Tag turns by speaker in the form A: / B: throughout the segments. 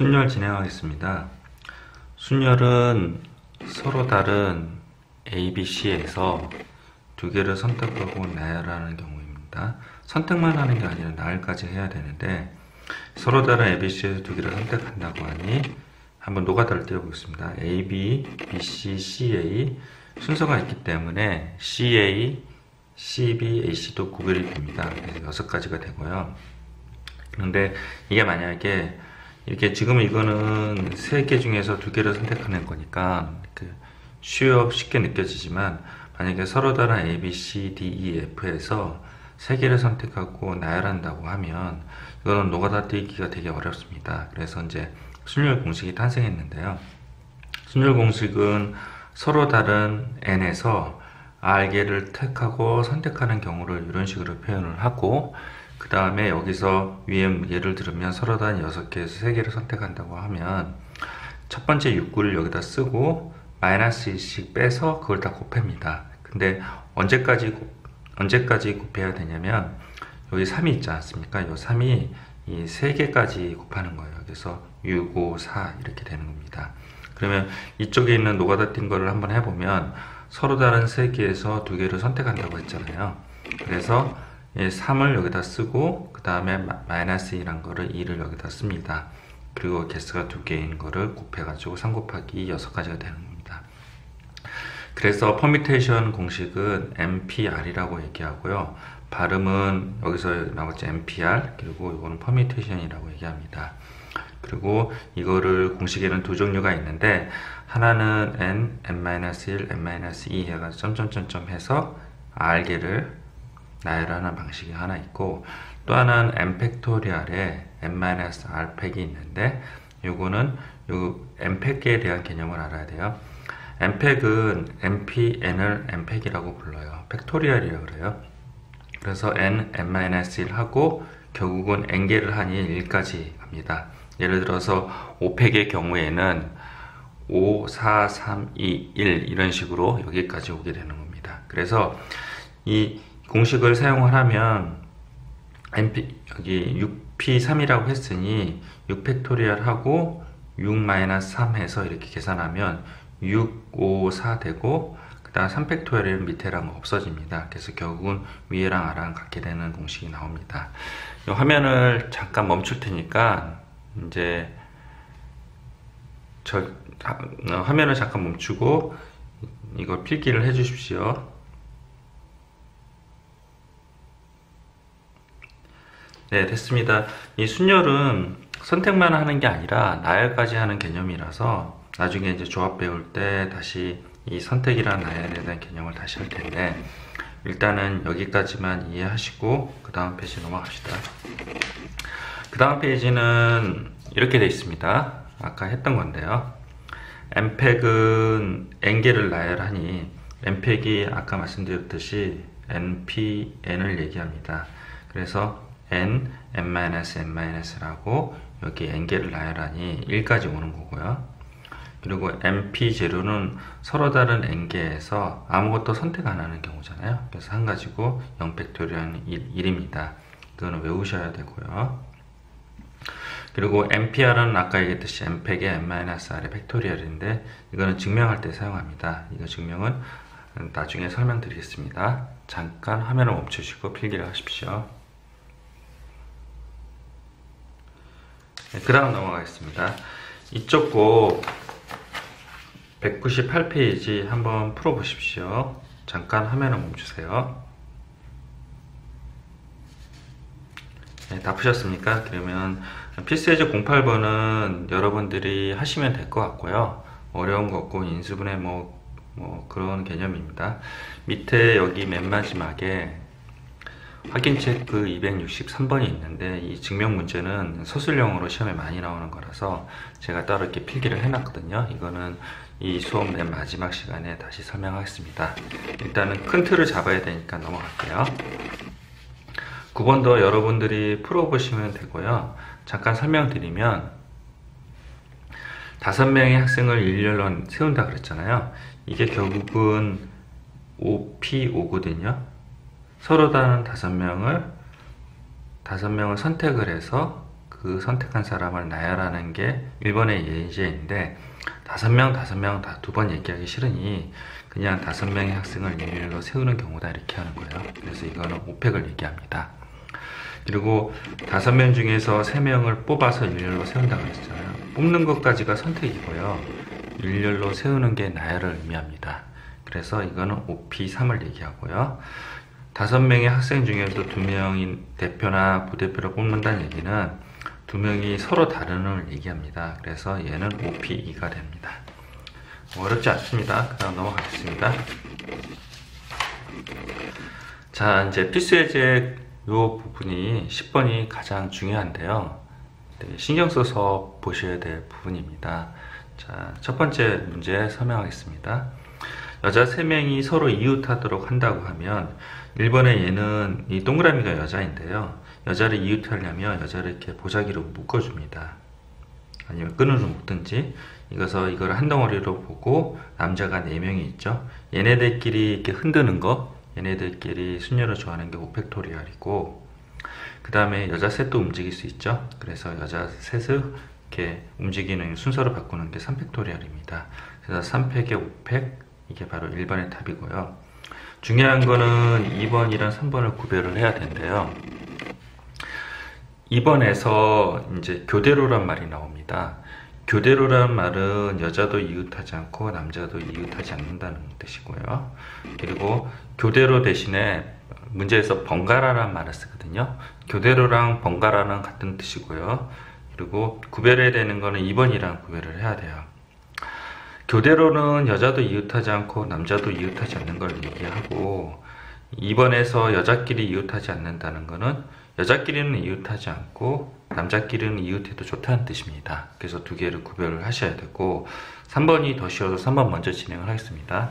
A: 순열 진행하겠습니다. 순열은 서로 다른 A, B, C에서 두 개를 선택하고 나열하는 경우입니다. 선택만 하는 게 아니라 나열까지 해야 되는데 서로 다른 A, B, C에서 두 개를 선택한다고 하니 한번 노가다를 띄워보겠습니다. A, B, B, C, C, A 순서가 있기 때문에 C, A, C, B, A, C도 구별이 됩니다. 그래서 6가지가 되고요. 그런데 이게 만약에 이렇게 지금 이거는 3개 중에서 2개를 선택하는 거니까 쉽게 느껴지지만 만약에 서로 다른 A, B, C, D, E, F에서 3개를 선택하고 나열한다고 하면 이거는 노가다 띄기가 되게 어렵습니다. 그래서 이제 순열 공식이 탄생했는데요. 순열 공식은 서로 다른 N에서 R개를 택하고 선택하는 경우를 이런 식으로 표현을 하고 그 다음에 여기서 위에 예를 들면 서로 다른 6개에서 3개를 선택한다고 하면 첫 번째 6구를 여기다 쓰고 마이너스 1씩 빼서 그걸 다 곱합니다. 근데 언제까지 곱해야 되냐면 여기 3이 있지 않습니까? 이 3이 이 3개까지 곱하는 거예요. 그래서 6, 5, 4 이렇게 되는 겁니다. 그러면 이쪽에 있는 노가다 띈 거를 한번 해보면 서로 다른 3개에서 2개를 선택한다고 했잖아요. 그래서 3을 여기다 쓰고 그 다음에 마이너스 2란 거를 2를 여기다 씁니다. 그리고 개수가 2개인 거를 곱해가지고 3 곱하기 6가지가 되는 겁니다. 그래서 퍼뮤테이션 공식은 MPR이라고 얘기하고요. 발음은 여기서 나왔죠. MPR 그리고 이거는 퍼뮤테이션이라고 얘기합니다. 그리고 이거를 공식에는 두 종류가 있는데 하나는 N, N-1, N-2 해가지고 점점점점 해서 R개를 나열하는 방식이 하나 있고 또 하나는 n 팩토리얼에 n-r 팩이 있는데 요거는 요 n 팩에 대한 개념을 알아야 돼요. n 팩은 np, n을 n 팩이라고 불러요. 팩토리얼이라고 그래요. 그래서 n, n-1 하고 결국은 n개를 하니 1까지 갑니다. 예를 들어서 5팩의 경우에는 5, 4, 3, 2, 1 이런 식으로 여기까지 오게 되는 겁니다. 그래서 이 공식을 사용을 하면 여기 6p3이라고 했으니 6팩토리얼 하고 6-3 해서 이렇게 계산하면 6, 5, 4 되고 그 다음 3팩토리얼은 밑에랑 없어집니다. 그래서 결국은 위에랑 아래랑 같게 되는 공식이 나옵니다. 이 화면을 잠깐 멈출 테니까 이제 화면을 잠깐 멈추고 이걸 필기를 해 주십시오. 네, 됐습니다. 이 순열은 선택만 하는 게 아니라 나열까지 하는 개념이라서 나중에 이제 조합 배울 때 다시 이 선택이랑 나열에 대한 개념을 다시 할 텐데 일단은 여기까지만 이해하시고 그 다음 페이지 넘어갑시다. 그 다음 페이지는 이렇게 되어 있습니다. 아까 했던 건데요. n팩은 n개를 나열하니 n팩이 아까 말씀드렸듯이 np, n을 얘기합니다. 그래서 n, n-n-라고 여기 n개를 나열하니 1까지 오는 거고요. 그리고 np0는 서로 다른 n개에서 아무것도 선택 안 하는 경우잖아요. 그래서 한 가지고 0팩토리얼은 1입니다. 이거는 외우셔야 되고요. 그리고 npr은 아까 얘기했듯이 n팩의 n-r의 팩토리얼인데 이거는 증명할 때 사용합니다. 이거 증명은 나중에 설명드리겠습니다. 잠깐 화면을 멈추시고 필기를 하십시오. 네, 그 다음 넘어가겠습니다. 이쪽 거 198페이지 한번 풀어보십시오. 잠깐 화면을 멈추세요. 네, 다 푸셨습니까? 그러면 필수예제 08번은 여러분들이 하시면 될 것 같고요. 어려운 거 없고 인수분해 뭐 그런 개념입니다. 밑에 여기 맨 마지막에 확인 체크 263번이 있는데 이 증명 문제는 서술형으로 시험에 많이 나오는 거라서 제가 따로 이렇게 필기를 해놨거든요. 이거는 이 수업 맨 마지막 시간에 다시 설명하겠습니다. 일단은 큰 틀을 잡아야 되니까 넘어갈게요. 9번도 여러분들이 풀어보시면 되고요. 잠깐 설명드리면 5명의 학생을 일렬로 세운다 그랬잖아요. 이게 결국은 5P5거든요. 서로 다른 5명을 선택을 해서 그 그 선택한 사람을 나열하는 게 1번의 예제인데 5명 다 2번 얘기하기 싫으니 그냥 5명의 학생을 일렬로 세우는 경우다 이렇게 하는 거예요. 그래서 이거는 오펙을 얘기합니다. 그리고 5명 중에서 3명을 뽑아서 일렬로 세운다고 했잖아요. 뽑는 것까지가 선택이고요. 일렬로 세우는 게 나열을 의미합니다. 그래서 이거는 OP3을 얘기하고요. 5명의 학생 중에서 2명이 대표나 부대표를 뽑는다는 얘기는 2명이 서로 다른을 얘기합니다. 그래서 얘는 OP2가 됩니다. 어렵지 않습니다. 그 다음 넘어가겠습니다. 자, 이제 필수예제 요 부분이 10번이 가장 중요한데요. 네, 신경 써서 보셔야 될 부분입니다. 자, 첫 번째 문제 설명하겠습니다. 여자 3명이 서로 이웃하도록 한다고 하면 1번에 얘는 이 동그라미가 여자인데요. 여자를 이웃하려면 여자를 이렇게 보자기로 묶어줍니다. 아니면 끈으로 묶든지 이걸 한 덩어리로 보고 남자가 4명이 있죠. 얘네들끼리 이렇게 흔드는 거, 얘네들끼리 순녀를 좋아하는 게 오펙토리얼이고, 그 다음에 여자 셋도 움직일 수 있죠. 그래서 여자 셋을 이렇게 움직이는 순서를 바꾸는 게 3팩토리얼입니다. 그래서 3팩에 5팩, 이게 바로 1번의 답이고요. 중요한 거는 2번이랑 3번을 구별을 해야 되는데요. 2번에서 이제 교대로란 말이 나옵니다. 교대로란 말은 여자도 이웃하지 않고 남자도 이웃하지 않는다는 뜻이고요. 그리고 교대로 대신에 문제에서 번갈아라는 말을 쓰거든요. 교대로랑 번갈아는 같은 뜻이고요. 그리고 구별해야 되는 거는 2번이랑 구별을 해야 돼요. 교대로는 여자도 이웃하지 않고 남자도 이웃하지 않는 걸 얘기하고, 2번에서 여자끼리 이웃하지 않는다는 거는 여자끼리는 이웃하지 않고 남자끼리는 이웃해도 좋다는 뜻입니다. 그래서 두 개를 구별을 하셔야 되고, 3번이 더 쉬워서 3번 먼저 진행을 하겠습니다.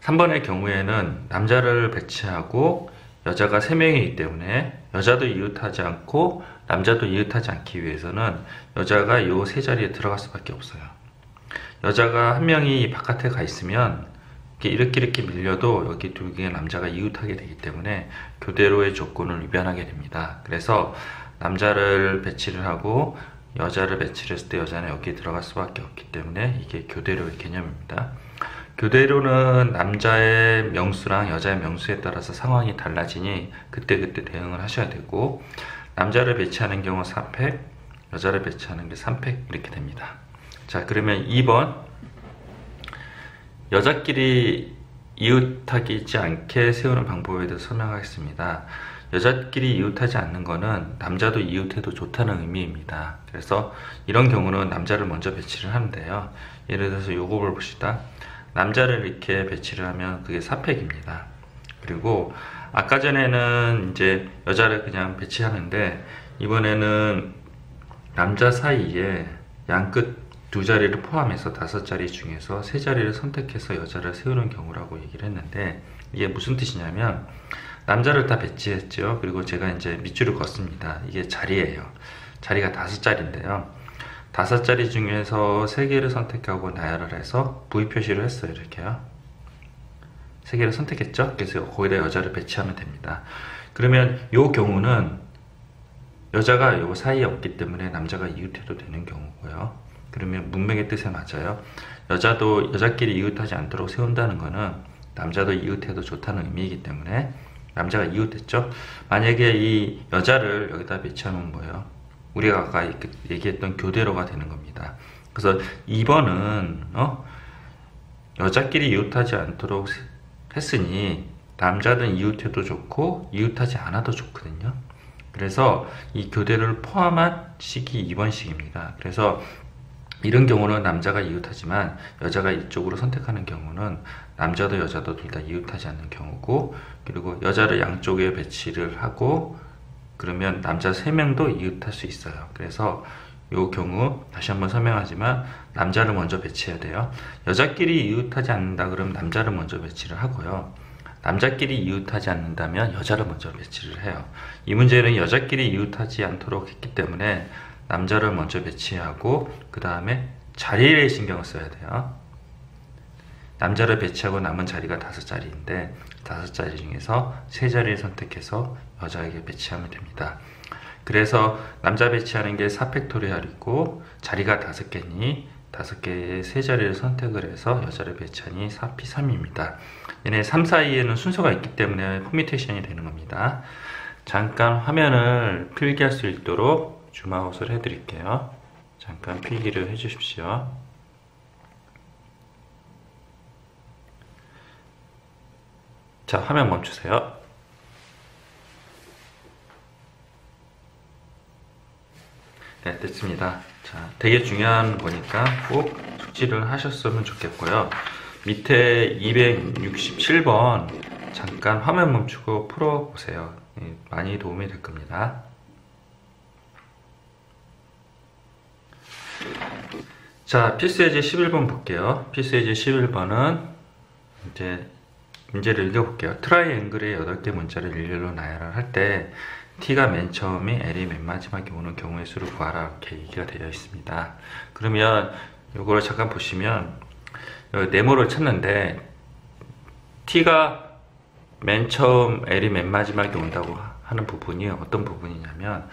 A: 3번의 경우에는 남자를 배치하고 여자가 3명이기 때문에 여자도 이웃하지 않고 남자도 이웃하지 않기 위해서는 여자가 이 세 자리에 들어갈 수밖에 없어요. 여자가 한 명이 바깥에 가 있으면 이렇게 밀려도 여기 두 개의 남자가 이웃하게 되기 때문에 교대로의 조건을 위반하게 됩니다. 그래서 남자를 배치를 하고 여자를 배치를 했을 때 여자는 여기에 들어갈 수밖에 없기 때문에 이게 교대로의 개념입니다. 교대로는 남자의 명수랑 여자의 명수에 따라서 상황이 달라지니 그때그때 대응을 하셔야 되고, 남자를 배치하는 경우 4팩, 여자를 배치하는 게 3팩 이렇게 됩니다. 자, 그러면 2번 여자끼리 이웃하지 않게 세우는 방법에 대해서 설명하겠습니다. 여자끼리 이웃하지 않는 거는 남자도 이웃해도 좋다는 의미입니다. 그래서 이런 경우는 남자를 먼저 배치를 하는데요. 예를 들어서 요거를 봅시다. 남자를 이렇게 배치를 하면 그게 4팩입니다. 그리고 아까 전에는 이제 여자를 그냥 배치하는데, 이번에는 남자 사이에 양끝 2자리를 포함해서 5자리 중에서 3자리를 선택해서 여자를 세우는 경우라고 얘기를 했는데, 이게 무슨 뜻이냐면 남자를 다 배치했죠. 그리고 제가 이제 밑줄을 걷습니다. 이게 자리예요. 자리가 5자리인데요. 5자리 중에서 3개를 선택하고 나열을 해서 V 표시를 했어요. 이렇게요. 3개를 선택했죠. 그래서 거기다 여자를 배치하면 됩니다. 그러면 이 경우는 여자가 요 사이에 없기 때문에 남자가 이웃해도 되는 경우고요. 그러면 문맥의 뜻에 맞아요. 여자도 여자끼리 이웃하지 않도록 세운다는 거는 남자도 이웃해도 좋다는 의미이기 때문에 남자가 이웃했죠. 만약에 이 여자를 여기다 배치하면 뭐예요? 우리가 아까 얘기했던 교대로가 되는 겁니다. 그래서 2번은 여자끼리 이웃하지 않도록 했으니 남자는 이웃해도 좋고 이웃하지 않아도 좋거든요. 그래서 이 교대로를 포함한 식이 2번식입니다. 그래서 이런 경우는 남자가 이웃하지만 여자가 이쪽으로 선택하는 경우는 남자도 여자도 둘 다 이웃하지 않는 경우고, 그리고 여자를 양쪽에 배치를 하고 그러면 남자 3명도 이웃할 수 있어요. 그래서 이 경우 다시 한번 설명하지만 남자를 먼저 배치해야 돼요. 여자끼리 이웃하지 않는다 그러면 남자를 먼저 배치를 하고요. 남자끼리 이웃하지 않는다면 여자를 먼저 배치를 해요. 이 문제는 여자끼리 이웃하지 않도록 했기 때문에 남자를 먼저 배치하고 그 다음에 자리에 신경을 써야 돼요. 남자를 배치하고 남은 자리가 5자리인데 5자리 중에서 3자리를 선택해서 여자에게 배치하면 됩니다. 그래서 남자 배치하는 게 4팩토리얼이고 자리가 5개니 5개의 세 자리를 선택을 해서 여자를 배치하니 4P3입니다. 얘네 3 사이에는 순서가 있기 때문에 퍼뮤테이션이 되는 겁니다. 잠깐 화면을 필기할 수 있도록 줌아웃을 해드릴게요. 잠깐 필기를 해주십시오. 자, 화면 멈추세요. 네, 됐습니다. 자, 되게 중요한 거니까 꼭 숙지를 하셨으면 좋겠고요. 밑에 267번 잠깐 화면 멈추고 풀어보세요. 많이 도움이 될 겁니다. 자, 필수예제 11번 볼게요. 필수예제 11번은 이제 문제를 읽어볼게요. 트라이앵글의 8개 문자를 일렬로 나열을 할 때 T가 맨 처음에 L이 맨 마지막에 오는 경우의 수를 구하라 이렇게 얘기가 되어 있습니다. 그러면 이거를 잠깐 보시면 네모를 찾는데 T가 맨 처음 L이 맨 마지막에 온다고 하는 부분이 어떤 부분이냐면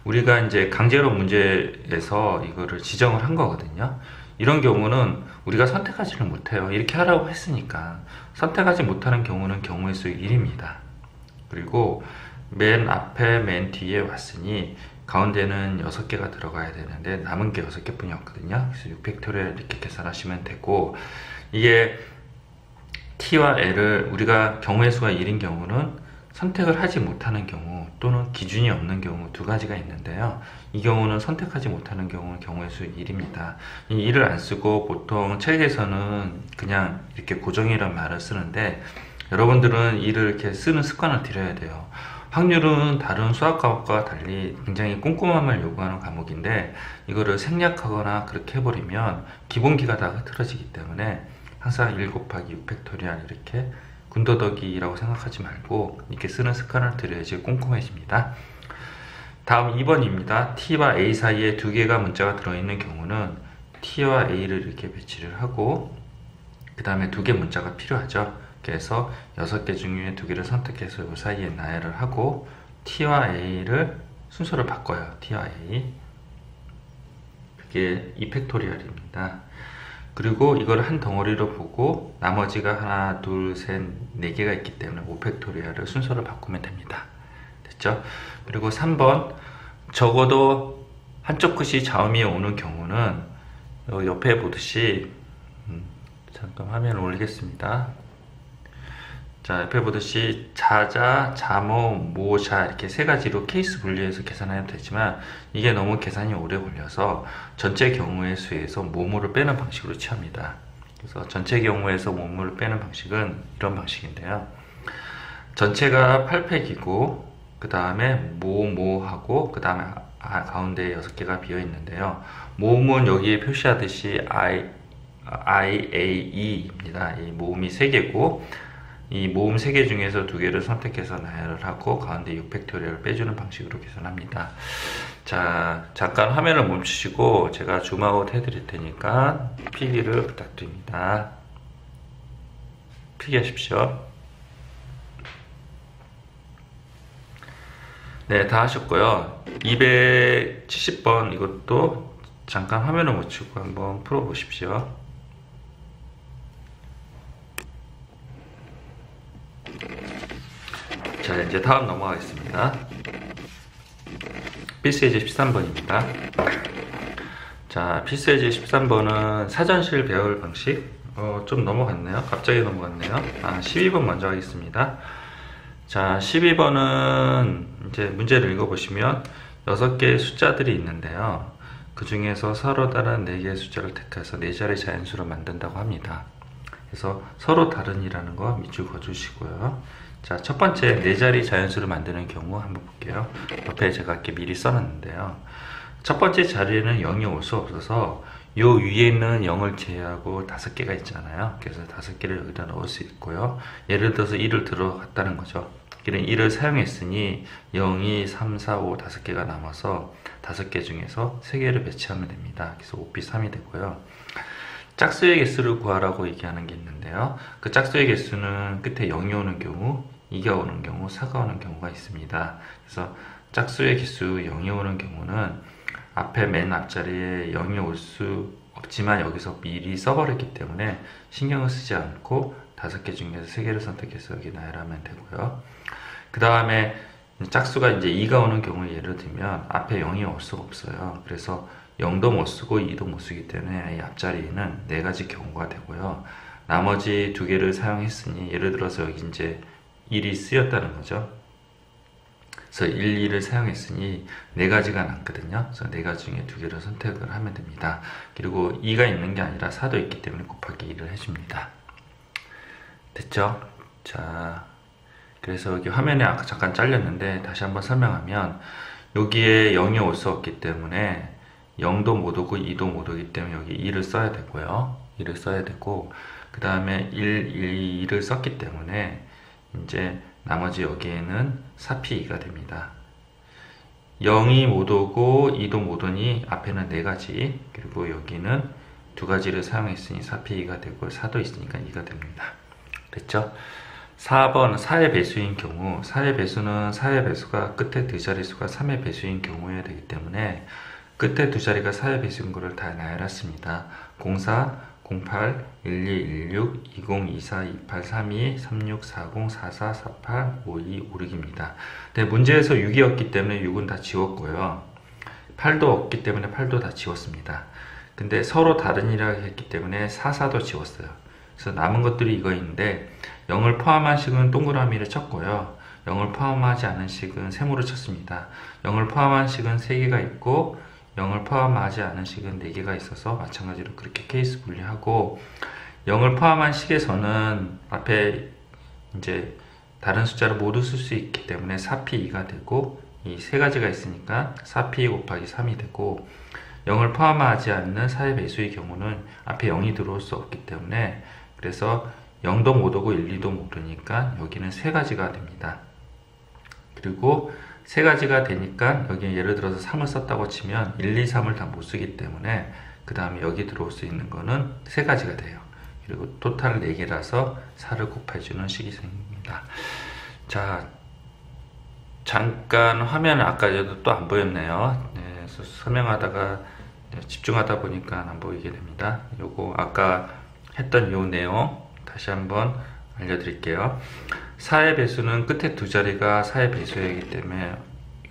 A: 우리가 이제 강제로 문제에서 이거를 지정을 한 거거든요. 이런 경우는 우리가 선택하지를 못해요. 이렇게 하라고 했으니까. 선택하지 못하는 경우는 경우의 수 1입니다. 그리고 맨 앞에 맨 뒤에 왔으니 가운데는 6개가 들어가야 되는데 남은 게 6개 뿐이 없거든요. 그래서 6팩토리얼 이렇게 계산하시면 되고, 이게 T와 L을 우리가 경우의 수가 1인 경우는 선택을 하지 못하는 경우 또는 기준이 없는 경우 두 가지가 있는데요. 이 경우는 선택하지 못하는 경우는 경우의 수 1입니다. 이 1을 안 쓰고 보통 책에서는 그냥 이렇게 고정이라는 말을 쓰는데 여러분들은 1을 이렇게 쓰는 습관을 들여야 돼요. 확률은 다른 수학 과목과 달리 굉장히 꼼꼼함을 요구하는 과목인데 이거를 생략하거나 그렇게 해버리면 기본기가 다 흐트러지기 때문에 항상 1 곱하기 6 팩토리얼 이렇게 군더더기라고 생각하지 말고 이렇게 쓰는 습관을 들여야지 꼼꼼해집니다. 다음 2번입니다. T와 A 사이에 2개가 문자가 들어있는 경우는 T와 A를 이렇게 배치를 하고 그 다음에 2개 문자가 필요하죠. 그래서 6개 중에 2개를 선택해서 이 사이에 나열을 하고 T와 A를 순서를 바꿔요. T와 A. 그게 2팩토리얼입니다. 그리고 이걸 한 덩어리로 보고 나머지가 하나, 둘, 셋, 4개가 있기 때문에 5팩토리얼을 순서를 바꾸면 됩니다. 됐죠? 그리고 3번 적어도 한쪽 끝이 좌우미에 오는 경우는 옆에 보듯이 잠깐 화면을 올리겠습니다. 자, 옆에 보듯이 자자, 자모, 모자 이렇게 세 가지로 케이스 분리해서 계산하면 되지만 이게 너무 계산이 오래 걸려서 전체 경우의 수에서 모모를 빼는 방식으로 취합니다. 그래서 전체 경우에서 모모를 빼는 방식은 이런 방식인데요. 전체가 8팩이고 그 다음에 모모하고 그 다음에 가운데에 6개가 비어 있는데요. 모음은 여기에 표시하듯이 IAE입니다. 이 모음이 3개고 이 모음 3개 중에서 2개를 선택해서 나열을 하고 가운데 6팩토리얼을 빼주는 방식으로 계산합니다. 자, 잠깐 화면을 멈추시고 제가 줌아웃 해드릴 테니까 필기를 부탁드립니다. 필기하십시오. 네, 다 하셨고요. 270번 이것도 잠깐 화면을 멈추고 한번 풀어보십시오. 자, 이제 다음 넘어가겠습니다. 필수예제 13번입니다. 자, 필수예제 13번은 사전실 배열 방식. 좀 넘어갔네요. 갑자기 넘어갔네요. 12번 먼저 하겠습니다. 자, 12번은 이제 문제를 읽어보시면 6개의 숫자들이 있는데요. 그 중에서 서로 다른 4개의 숫자를 택해서 4자리 자연수로 만든다고 합니다. 그래서 서로 다른이라는 거 밑줄 그어주시고요. 자, 첫 번째 4자리 자연수를 만드는 경우 한번 볼게요. 옆에 제가 이렇게 미리 써놨는데요. 첫 번째 자리에는 0이 올 수 없어서 요 위에 있는 0을 제외하고 5개가 있잖아요. 그래서 5개를 여기다 넣을 수 있고요. 예를 들어서 1을 들어갔다는 거죠. 그럼 1을 사용했으니 0, 2, 3, 4, 5, 5개가 남아서 5개 중에서 3개를 배치하면 됩니다. 그래서 5B3이 되고요. 짝수의 개수를 구하라고 얘기하는 게 있는데요. 그 짝수의 개수는 끝에 0이 오는 경우, 2가 오는 경우, 4가 오는 경우가 있습니다. 그래서 짝수의 개수 0이 오는 경우는 앞에 맨 앞자리에 0이 올 수 없지만 여기서 미리 써버렸기 때문에 신경을 쓰지 않고 5개 중에서 3개를 선택해서 여기 나열하면 되고요. 그 다음에 짝수가 이제 2가 오는 경우 예를 들면 앞에 0이 올 수가 없어요. 그래서 0도 못 쓰고 2도 못 쓰기 때문에 이 앞자리에는 4가지 경우가 되고요. 나머지 2개를 사용했으니 예를 들어서 여기 이제 1이 쓰였다는 거죠. 그래서 1, 2를 사용했으니 4가지가 남거든요. 그래서 4가지 중에 2개를 선택을 하면 됩니다. 그리고 2가 있는 게 아니라 4도 있기 때문에 곱하기 2를 해줍니다. 됐죠? 자, 그래서 여기 화면에 아까 잠깐 잘렸는데 다시 한번 설명하면 여기에 0이 올 수 없기 때문에 0도 못 오고 2도 못 오기 때문에 여기 2를 써야 되고요. 2를 써야 되고 그 다음에 1, 2를 썼기 때문에 이제 나머지 여기에는 4p 2가 됩니다. 0이 못 오고 2도 못 오니 앞에는 4가지 그리고 여기는 2가지를 사용했으니 4p 2가 되고 4도 있으니까 2가 됩니다. 됐죠? 4번 4의 배수인 경우 4의 배수는 4의 배수가 끝에 2자릿수가 3의 배수인 경우여야 되기 때문에 끝에 2자리가 4의 배수인 거를 다 나열했습니다. 04, 08, 12, 16, 20, 24, 28, 32, 36, 40, 44, 48, 52, 56입니다. 근데 문제에서 6이었기 때문에 6은 다 지웠고요. 8도 없기 때문에 8도 다 지웠습니다. 근데 서로 다른이라고 했기 때문에 4, 4도 지웠어요. 그래서 남은 것들이 이거인데 0을 포함한 식은 동그라미를 쳤고요. 0을 포함하지 않은 식은 세모를 쳤습니다. 0을 포함한 식은 3개가 있고 0을 포함하지 않은 식은 4개가 있어서 마찬가지로 그렇게 케이스 분리하고 0을 포함한 식에서는 앞에 이제 다른 숫자를 모두 쓸 수 있기 때문에 4p 2가 되고 이 3가지가 있으니까 4p 곱하기 3이 되고 0을 포함하지 않는 4의 배수의 경우는 앞에 0이 들어올 수 없기 때문에 그래서 0도 못 오고 1, 2도 못 오니까 여기는 3가지가 됩니다. 그리고 3가지가 되니까 여기 예를 들어서 3을 썼다고 치면 1, 2, 3을 다 못 쓰기 때문에 그 다음에 여기 들어올 수 있는 거는 3가지가 돼요. 그리고 토탈 4개라서 4를 곱해주는 식이 생깁니다. 자, 잠깐 화면을 아까 또 안 보였네요. 네, 그래서 설명하다가 집중하다 보니까 안 보이게 됩니다. 요거 아까 했던 요 내용 다시 한번 알려드릴게요. 4의 배수는 끝에 2자리가 4의 배수이기 때문에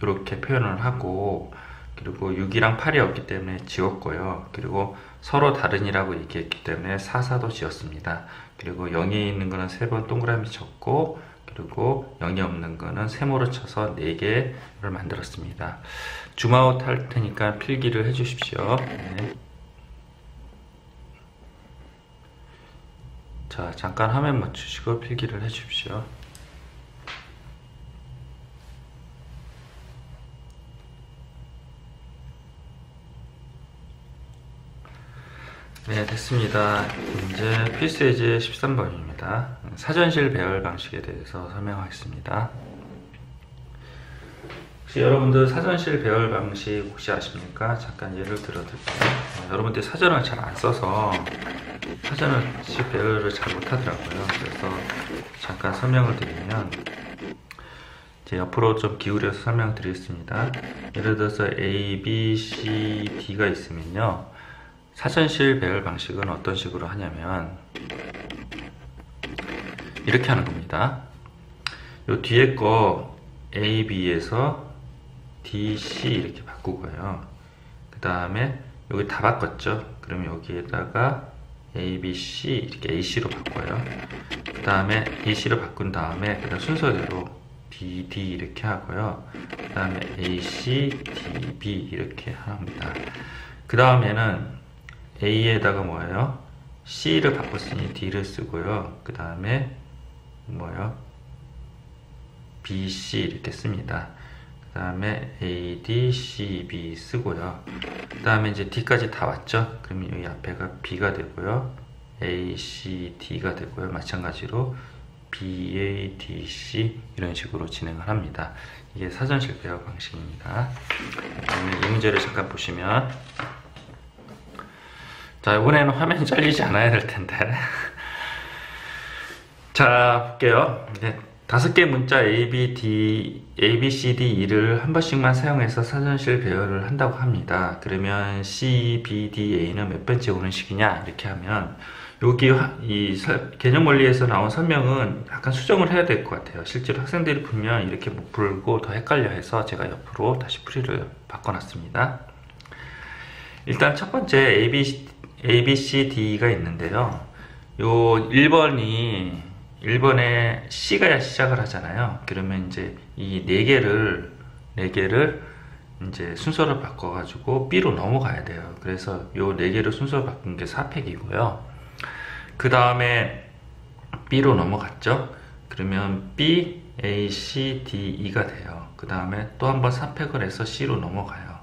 A: 이렇게 표현을 하고 그리고 6이랑 8이 없기 때문에 지웠고요. 그리고 서로 다른이라고 얘기했기 때문에 4, 4도 지웠습니다. 그리고 0이 있는 거는 3번 동그라미 쳤고 그리고 0이 없는 거는 세모로 쳐서 4개를 만들었습니다. 줌아웃 할 테니까 필기를 해 주십시오. 네. 자, 잠깐 화면 맞추시고 필기를 해 주십시오. 네, 됐습니다. 이제 필수 예제 13번입니다. 사전실 배열 방식에 대해서 설명하겠습니다. 혹시 여러분들 사전실 배열 방식 혹시 아십니까? 잠깐 예를 들어드릴게요. 여러분들이 사전을 잘 안 써서 사전실 배열을 잘 못하더라고요. 그래서 잠깐 설명을 드리면 제 옆으로 좀 기울여서 설명드리겠습니다. 예를 들어서 A, B, C, D가 있으면요. 사전실 배열 방식은 어떤 식으로 하냐면 이렇게 하는 겁니다. 요 뒤에 거 A, B에서 D, C 이렇게 바꾸고요. 그 다음에 여기 다 바꿨죠. 그럼 여기에다가 A, B, C 이렇게 AC로 바꿔요. 그 다음에 AC로 바꾼 다음에 그다음 순서대로 D, D 이렇게 하고요. 그 다음에 AC, D, B 이렇게 합니다. 그 다음에는 A에다가 뭐예요? C를 바꿨으니 D를 쓰고요. 그 다음에 뭐예요? B, C 이렇게 씁니다. 그 다음에 A, D, C, B 쓰고요. 그 다음에 이제 D까지 다 왔죠? 그러면 여기 앞에가 B가 되고요. A, C, D가 되고요. 마찬가지로 B, A, D, C 이런 식으로 진행을 합니다. 이게 사전실 배열 방식입니다. 이 문제를 잠깐 보시면 자, 이번에는 화면이 잘리지 않아야 될 텐데. 자, 볼게요. 네, 5개 문자 A, B, C, D, E를 한 번씩만 사용해서 사전실 배열을 한다고 합니다. 그러면 C, B, D, A는 몇 번째 오는 식이냐 이렇게 하면 여기 이 개념 원리에서 나온 설명은 약간 수정을 해야 될 것 같아요. 실제로 학생들이 풀면 이렇게 못 풀고 더 헷갈려 해서 제가 옆으로 다시 풀이를 바꿔놨습니다. 일단 첫 번째 A, B, C, D가 있는데요. 요 1번에 C가 시작을 하잖아요. 그러면 이제 이 4개를 이제 순서를 바꿔가지고 B로 넘어가야 돼요. 그래서 요 4개를 순서를 바꾼 게 4팩이고요. 그 다음에 B로 넘어갔죠. 그러면 B, A, C, D, E가 돼요. 그 다음에 또 한번 4팩을 해서 C로 넘어가요.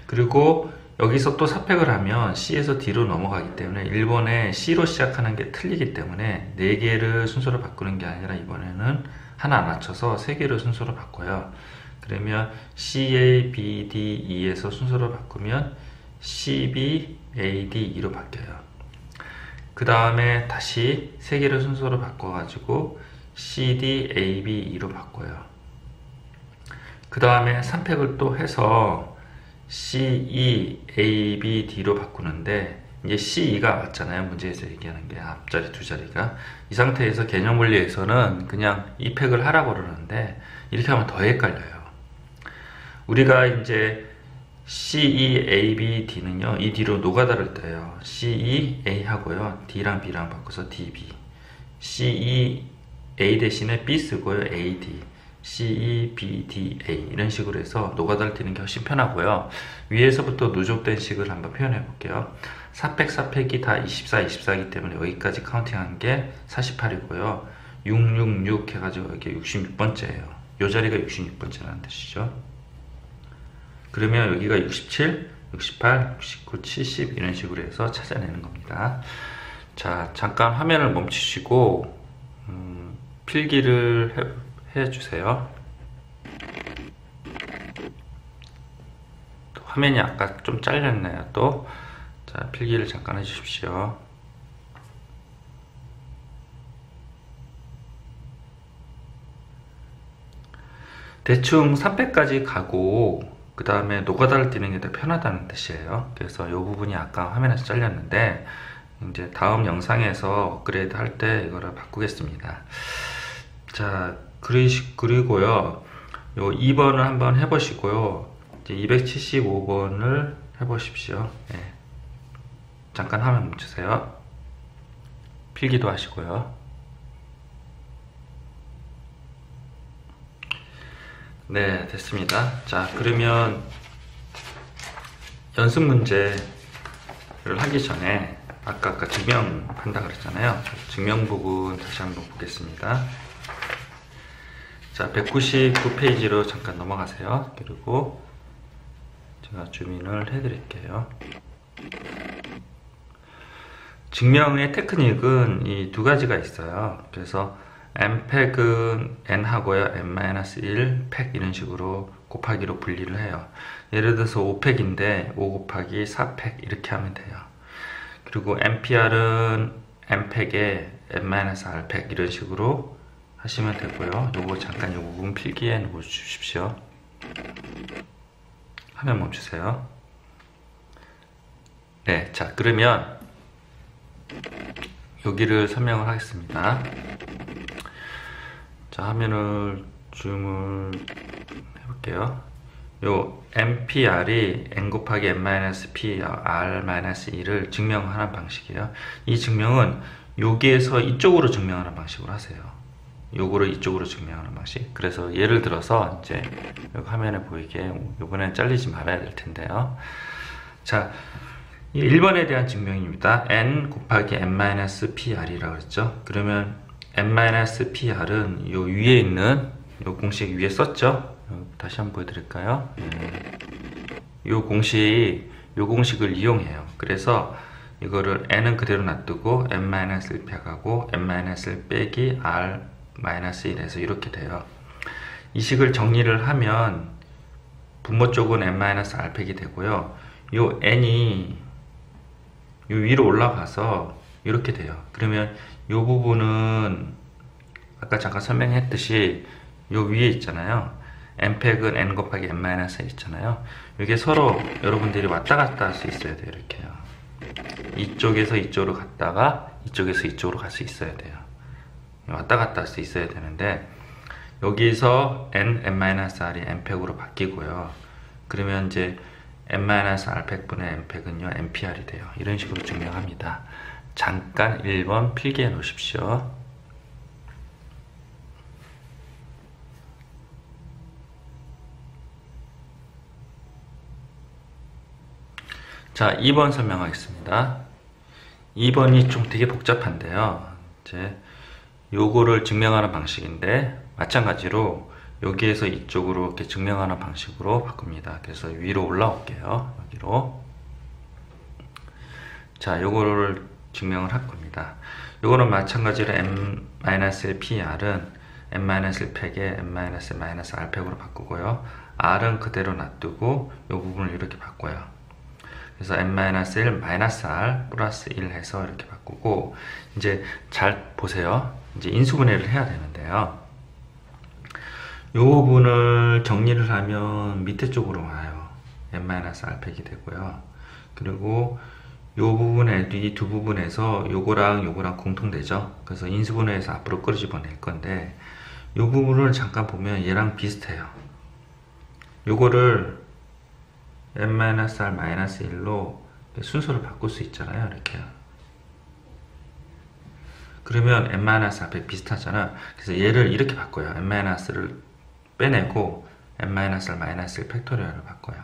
A: 그리고 여기서 또 4팩을 하면 C에서 D로 넘어가기 때문에 1번에 C로 시작하는 게 틀리기 때문에 4개를 순서로 바꾸는 게 아니라 이번에는 하나 맞춰서 3개를 순서로 바꿔요. 그러면 C, A, B, D, E에서 순서로 바꾸면 C, B, A, D, E로 바뀌어요. 그 다음에 다시 3개를 순서로 바꿔가지고 C, D, A, B, E로 바꿔요. 그 다음에 3팩을 또 해서 C, E, A, B, D로 바꾸는데 이제 C, E가 맞잖아요. 문제에서 얘기하는 게 앞자리 두 자리가. 이 상태에서 개념 원리에서는 그냥 이 팩을 하라고 그러는데 이렇게 하면 더 헷갈려요. 우리가 이제 C, E, A, B, D는요 이 D로 노가다를 떠요. C, E, A 하고요 D랑 B랑 바꿔서 D, B. C, E, A 대신에 B 쓰고요 A, D. C, E, B, D, A 이런 식으로 해서 노가다를 띄는 게 훨씬 편하고요. 위에서부터 누적된 식을 한번 표현해 볼게요. 4팩, 4팩이 다 24, 24이기 때문에 여기까지 카운팅한 게 48이고요 666 해가지고 이게 66번째예요 이 자리가 66번째라는 뜻이죠. 그러면 여기가 67, 68, 69, 70 이런 식으로 해서 찾아내는 겁니다. 자, 잠깐 화면을 멈추시고 필기를 해주세요. 화면이 아까 좀 잘렸네요. 또 자, 필기를 잠깐 해주십시오. 대충 300까지 가고 그 다음에 노가다를 띄는 게 더 편하다는 뜻이에요. 그래서 이 부분이 아까 화면에서 잘렸는데 이제 다음 영상에서 업그레이드 할 때 이거를 바꾸겠습니다. 자, 그리고요 요 2번을 한번 해보시고요 이제 275번을 해보십시오. 네. 잠깐 화면 멈추세요. 필기도 하시고요. 네, 됐습니다. 자, 그러면 연습 문제를 하기 전에 아까 증명한다 그랬잖아요. 증명 부분 다시 한번 보겠습니다. 자, 199페이지로 잠깐 넘어가세요. 그리고 제가 주민을 해드릴게요. 증명의 테크닉은 이 두 가지가 있어요. 그래서 n팩은 n 하고요 n-1 팩 이런 식으로 곱하기로 분리를 해요. 예를 들어서 5팩인데 5 곱하기 4팩 이렇게 하면 돼요. 그리고 npr은 n팩에 n-r 팩 이런 식으로 하시면 되고요. 요거 잠깐 요 부분 필기해 놓으 주십시오. 화면 멈추세요. 네, 자, 그러면 여기를 설명을 하겠습니다. 자, 화면을 줌을 해볼게요. 요 npr이 n 곱하기 n-p-r-2를 증명하는 방식이에요. 이 증명은 여기에서 이쪽으로 증명하는 방식으로 하세요. 요거를 이쪽으로 증명하는 방식. 그래서 예를 들어서 이제 여기 화면에 보이게 요번엔 잘리지 말아야 될 텐데요. 자, 1번에 대한 증명입니다. n 곱하기 n-pr이라고 했죠. 그러면 n-pr은 요 위에 있는 요 공식 위에 썼죠. 다시 한번 보여드릴까요? 요 공식을 이용해요. 그래서 이거를 n은 그대로 놔두고 n-1 팩하고 n-1 빼기 r-1에서 이렇게 돼요. 이 식을 정리를 하면 분모 쪽은 n-r 팩이 되고요. 요 n이 요 위로 올라가서 이렇게 돼요. 그러면 이 부분은 아까 아까 잠깐 설명했듯이 요 위에 있잖아요. n팩은 n 곱하기 n-1 있잖아요. 이게 서로 여러분들이 왔다 갔다 할 수 있어야 돼요. 이렇게요. 이쪽에서 이쪽으로 갔다가 이쪽에서 이쪽으로 갈 수 있어야 돼요. 왔다 갔다 할 수 있어야 되는데 여기서 n-r이 n팩으로 바뀌고요. 그러면 이제 n-r팩분의 n팩은요 npr이 돼요. 이런 식으로 증명합니다. 잠깐 1번 필기해 놓으십시오. 자, 2번 설명하겠습니다. 2번이 좀 되게 복잡한데요. 이제 요거를 증명하는 방식인데 마찬가지로 여기에서 이쪽으로 이렇게 증명하는 방식으로 바꿉니다. 그래서 위로 올라올게요. 여기로. 자, 요거를 증명을 할 겁니다. 요거는 마찬가지로 n-1pr은 n-1팩에 n-r팩으로 바꾸고요. r은 그대로 놔두고 요 부분을 이렇게 바꿔요. 그래서 n-1 -r 플러스 1 해서 이렇게 바꾸고, 이제 잘 보세요. 이제 인수분해를 해야 되는데요. 요 부분을 정리를 하면 밑에 쪽으로 와요. n-r팩이 되고요. 그리고 요 부분에, 이 두 부분에서 요거랑 요거랑 공통되죠. 그래서 인수분해해서 앞으로 끌어집어낼 건데, 요 부분을 잠깐 보면 얘랑 비슷해요. 요거를 n-r-1로 순서를 바꿀 수 있잖아요. 이렇게요. 그러면 n-r팩 비슷하잖아. 그래서 얘를 이렇게 바꿔요. n-r를 빼내고 n-r-1 팩토리얼을 바꿔요.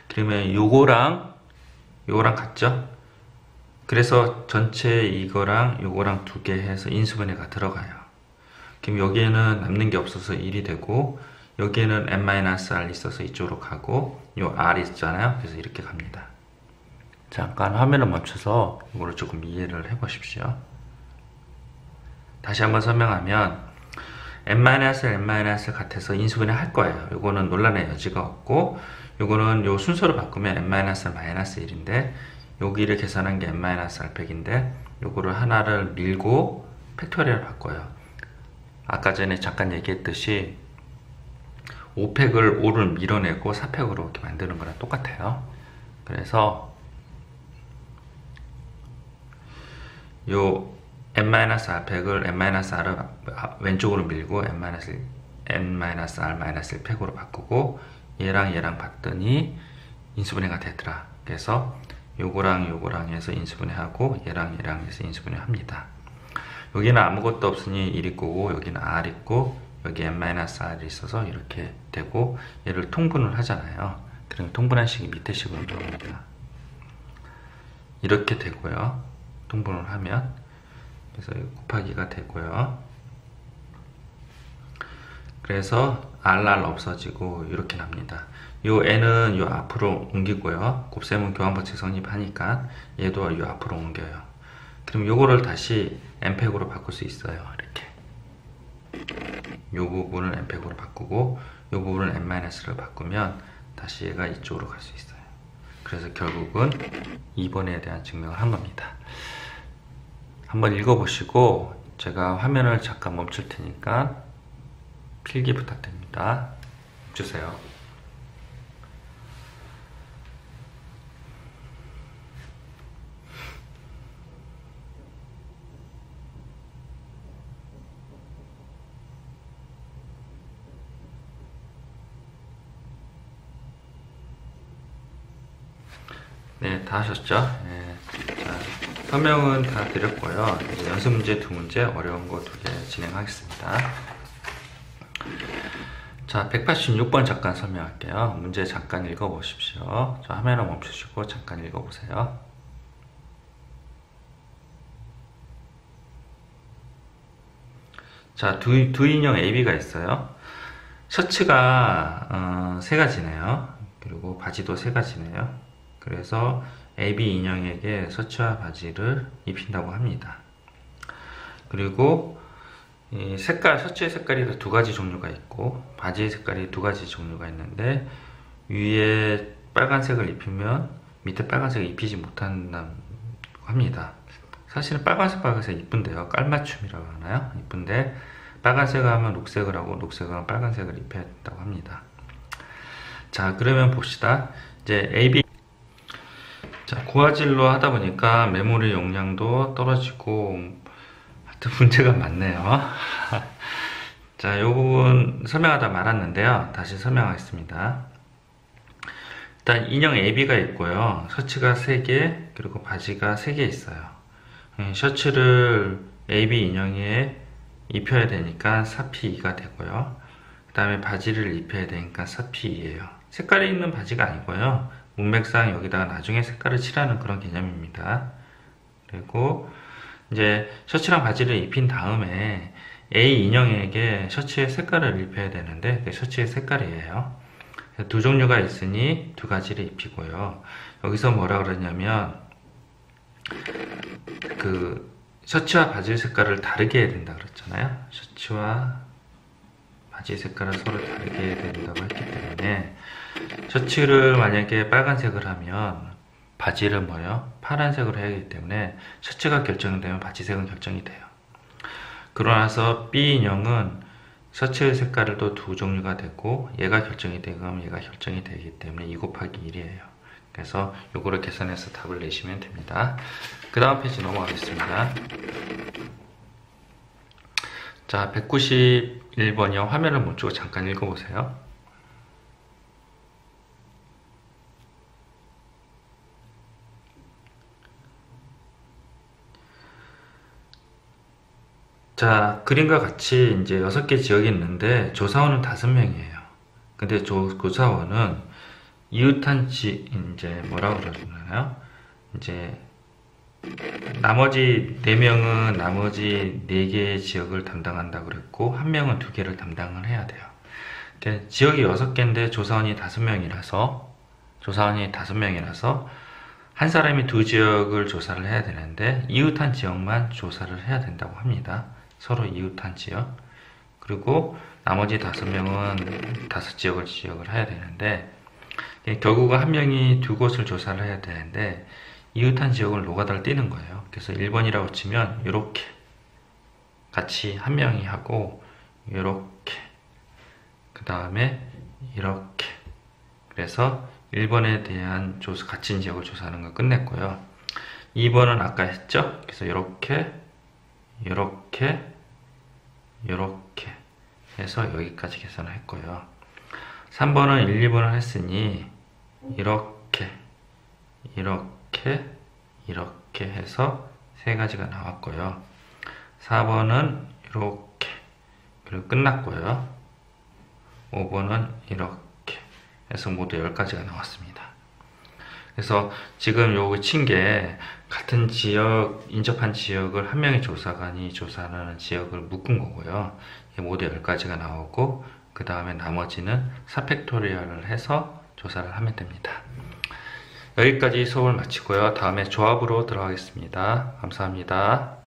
A: 그러면 요거랑 같죠? 그래서 전체 이거랑 요거랑 두 개 해서 인수분해가 들어가요. 그럼 여기에는 남는 게 없어서 1이 되고, 여기에는 n-r 있어서 이쪽으로 가고, 요 r 있잖아요. 그래서 이렇게 갑니다. 잠깐 화면을 멈춰서 이거를 조금 이해를 해 보십시오. 다시 한번 설명하면 n-r 같아서 인수분해 할 거예요. 요거는 논란의 여지가 없고, 요거는 요 순서를 바꾸면 n-1인데 여기를 계산한 게 n-r팩인데 요거를 하나를 밀고 팩토리얼 바꿔요. 아까 전에 잠깐 얘기했듯이 5팩을 5를 밀어내고 4팩으로 이렇게 만드는 거랑 똑같아요. 그래서 요 n-r팩을 n-r을 왼쪽으로 밀고 n-r-1 팩으로 바꾸고, 얘랑 봤더니 인수분해가 되더라. 그래서 요거랑 해서 인수분해하고 얘랑 해서 인수분해 합니다. 여기는 아무것도 없으니 1 있고, 여기는 r 있고, 여기 n-r이 있어서 이렇게 되고, 얘를 통분을 하잖아요. 그럼 통분한 식이 밑에 식으로 나옵니다. 이렇게 되고요. 통분을 하면, 그래서 곱하기가 되고요. 그래서 r 없어지고 이렇게 납니다. 요 n은 요 앞으로 옮기고요. 곱셈은 교환법칙 성립하니까 얘도 요 앞으로 옮겨요. 그럼 요거를 다시 n팩으로 바꿀 수 있어요. 이렇게 요 부분을 n팩으로 바꾸고 요 부분을 n-를 바꾸면 다시 얘가 이쪽으로 갈 수 있어요. 그래서 결국은 2번에 대한 증명을 한 겁니다. 한번 읽어보시고 제가 화면을 잠깐 멈출 테니까 필기 부탁드립니다. 주세요. 네, 다 하셨죠? 네. 자, 설명은 다 드렸고요. 이제 연습 문제 2문제, 어려운 거 2개 진행하겠습니다. 자, 186번 잠깐 설명할게요. 문제 잠깐 읽어보십시오. 자, 화면을 멈추시고 잠깐 읽어보세요. 자, 두 인형 AB가 있어요. 셔츠가 3가지네요. 그리고 바지도 3가지네요. 그래서 AB 인형에게 셔츠와 바지를 입힌다고 합니다. 그리고 이 색깔, 셔츠의 색깔이 2가지 종류가 있고 바지의 색깔이 2가지 종류가 있는데, 위에 빨간색을 입히면 밑에 빨간색을 입히지 못한다고 합니다. 사실은 빨간색 이쁜데요. 깔맞춤이라고 하나요? 이쁜데 빨간색을 하면 녹색을 하고 녹색을 하면 빨간색을 입혀야 된다고 합니다. 자, 그러면 봅시다. 이제 AB 자, 고화질로 하다 보니까 메모리 용량도 떨어지고 하여튼 문제가 많네요. 자, 이 부분 설명하다 말았는데요. 다시 설명하겠습니다. 일단 인형 AB가 있고요. 셔츠가 3개, 그리고 바지가 3개 있어요. 셔츠를 AB 인형에 입혀야 되니까 4P2가 되고요. 그 다음에 바지를 입혀야 되니까 4P2예요. 색깔이 있는 바지가 아니고요. 문맥상 여기다가 나중에 색깔을 칠하는 그런 개념입니다. 그리고 이제 셔츠랑 바지를 입힌 다음에 A 인형에게 셔츠의 색깔을 입혀야 되는데 그게 셔츠의 색깔이에요. 두 종류가 있으니 두 가지를 입히고요. 여기서 뭐라 그러냐면 그 셔츠와 바지 색깔을 다르게 해야 된다 그랬잖아요. 셔츠와 바지 색깔을 서로 다르게 해야 된다고 했기 때문에 셔츠를 만약에 빨간색을 하면 바지를 뭐요? 파란색으로 해야 하기 때문에 셔츠가 결정되면 바지색은 결정이 돼요. 그러고 나서 B 인형은 셔츠의 색깔을 또 두 종류가 되고 얘가 결정이 되고 얘가 결정이 되기 때문에 2 곱하기 1이에요. 그래서 요거를 계산해서 답을 내시면 됩니다. 그 다음 페이지 넘어가겠습니다. 자, 191번이요. 화면을 못 주고 잠깐 읽어보세요. 자, 그림과 같이 이제 6개 지역이 있는데 조사원은 5명이에요. 근데 조사원은 이웃한 이제 뭐라고 그러나요? 이제 나머지 4명은 나머지 4개의 지역을 담당한다고 그랬고 1명은 2개를 담당을 해야 돼요. 그러니까 지역이 6개인데 조사원이 5명이라서 한 사람이 2지역을 조사를 해야 되는데 이웃한 지역만 조사를 해야 된다고 합니다. 서로 이웃한 지역. 그리고 나머지 5명은 5지역을 해야 되는데 결국은 1명이 2곳을 조사를 해야 되는데 이웃한 지역을 노가다를 띄는 거예요. 그래서 1번이라고 치면 이렇게 같이 1명이 하고 이렇게 그 다음에 이렇게 그래서 1번에 대한 갇힌 지역을 조사하는 걸 끝냈고요. 2번은 아까 했죠? 그래서 이렇게 해서 여기까지 계산을 했고요. 3번은 1, 2번을 했으니 이렇게 해서 3가지가 나왔고요. 4번은 이렇게 그리고 끝났고요. 5번은 이렇게 해서 모두 10가지가 나왔습니다. 그래서 지금 요거 친 게 같은 지역, 인접한 지역을 1명의 조사관이 조사하는 지역을 묶은 거고요. 모두 10가지가 나오고 그 다음에 나머지는 4팩토리얼을 해서 조사를 하면 됩니다. 여기까지 수업을 마치고요. 다음에 조합으로 들어가겠습니다. 감사합니다.